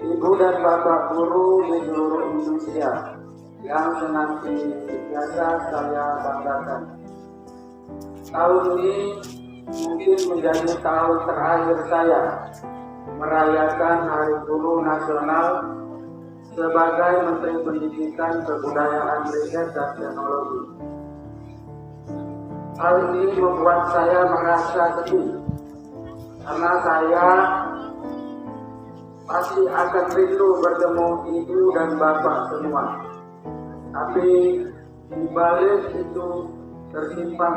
Ibu dan Bapak guru di seluruh Indonesia yang senantiasa saya banggakan. Tahun ini mungkin menjadi tahun terakhir saya merayakan Hari Guru Nasional sebagai Menteri Pendidikan, Kebudayaan, Riset, dan Teknologi. Hal ini membuat saya merasa sedih karena saya pasti akan rindu bertemu ibu dan bapak semua. Tapi di balik itu tersimpan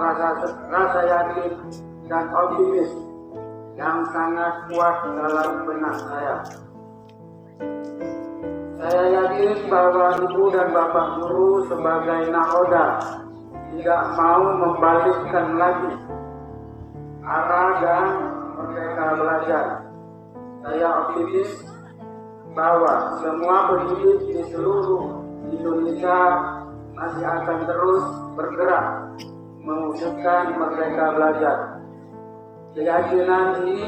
rasa yakin dan optimis yang sangat kuat dalam benak saya. Saya yakin bahwa ibu dan bapak guru sebagai nahoda tidak mau membalikkan lagi arah dan merdeka belajar. Saya optimis bahwa semua pendidik di seluruh Indonesia masih akan terus bergerak mewujudkan merdeka belajar. Keyakinan ini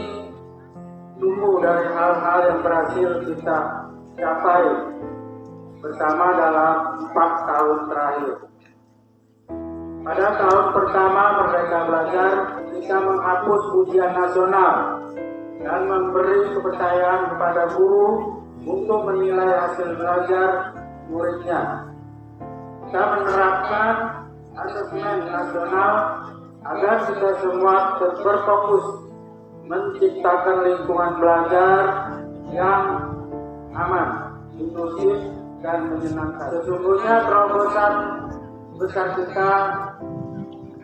tumbuh dari hal-hal yang berhasil kita capai bersama dalam 4 tahun terakhir. Pada tahun pertama Merdeka Belajar, kita menghapus ujian nasional dan memberi kepercayaan kepada guru untuk menilai hasil belajar muridnya. Kita menerapkan asesmen nasional agar kita semua berfokus menciptakan lingkungan belajar yang aman, inklusif, dan menyenangkan. Sesungguhnya terobosan besar kita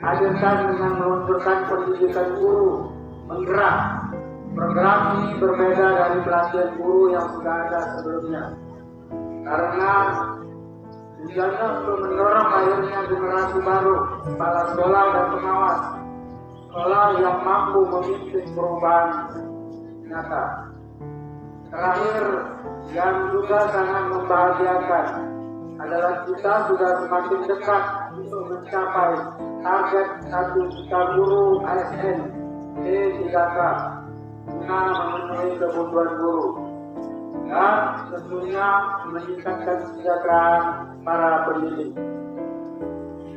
hadirkan dengan meluncurkan pendidikan guru menggerak. Program ini berbeda dari pelatihan guru yang sudah ada sebelumnya, karena tujuannya untuk mendorong lahirnya generasi baru, kepala sekolah dan pengawas sekolah yang mampu memimpin perubahan nyata. Terakhir, yang juga sangat membahagiakan adalah kita sudah semakin dekat untuk mencapai target 1 juta guru ASN D3K guna memenuhi kebutuhan guru dan tentunya meningkatkan kesejahteraan para pendidik.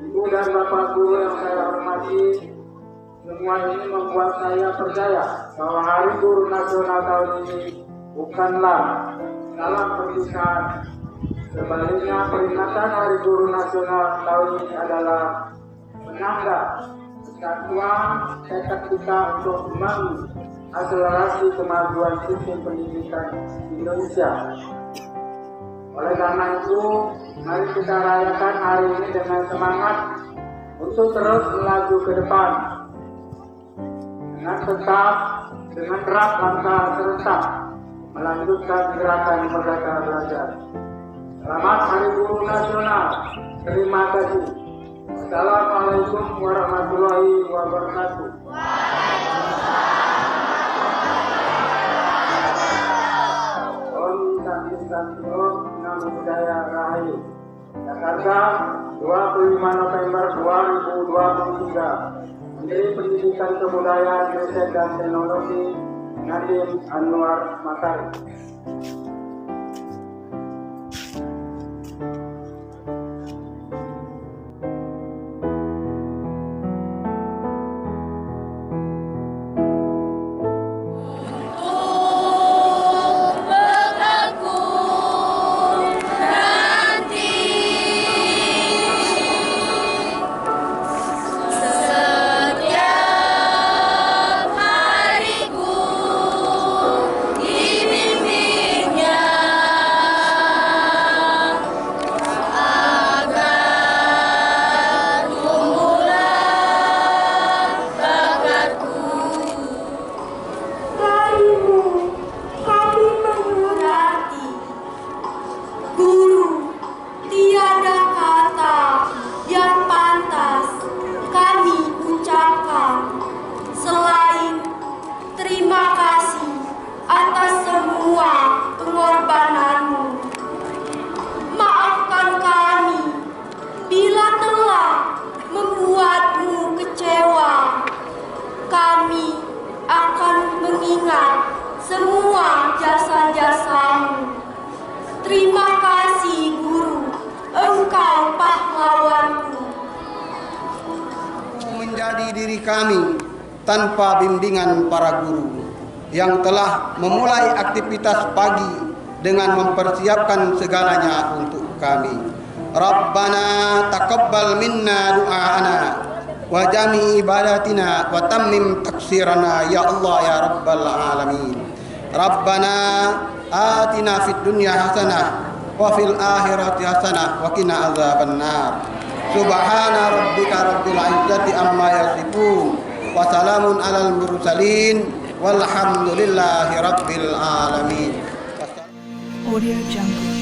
Ibu dan bapak guru yang saya hormati, semua ini membuat saya percaya bahwa Hari Guru Nasional tahun ini bukanlah dalam perpisahan. Sebaliknya, peringatan Hari Guru Nasional tahun ini adalah penanda kesatuan tekad kita untuk mengakselerasi kemajuan sistem pendidikan Indonesia. Oleh karena itu, mari kita rayakan hari ini dengan semangat untuk terus melaju ke depan dengan erat langkah serentak melanjutkan gerakan Merdeka Belajar. Selamat Hari Guru Nasional. Terima kasih. Assalamualaikum warahmatullahi wabarakatuh. Om Santi Santi Om Namo Buddhaya Rahayu. Jakarta, 25 November 2023. Menteri Pendidikan, Kebudayaan, Riset, dan Teknologi Nadiem Anwar Makarim. Setiap hariku dibimbing Terima kasih Guru, Engkau pahlawanku. Menjadi diri kami tanpa bimbingan para guru yang telah memulai aktivitas pagi dengan mempersiapkan segalanya untuk kami. Rabbana taqabbal minna du'aana wa jami ibadatina wa tammim taksirana ya Allah ya Rabbal alamin. Rabbana atina fid dunya hasanah wa fil akhirati hasanah wa qina azabannar. Subhana rabbika rabbil izzati amma yasifun wa salamun alal mursalin walhamdulillahi rabbil alamin. Audio Jungle.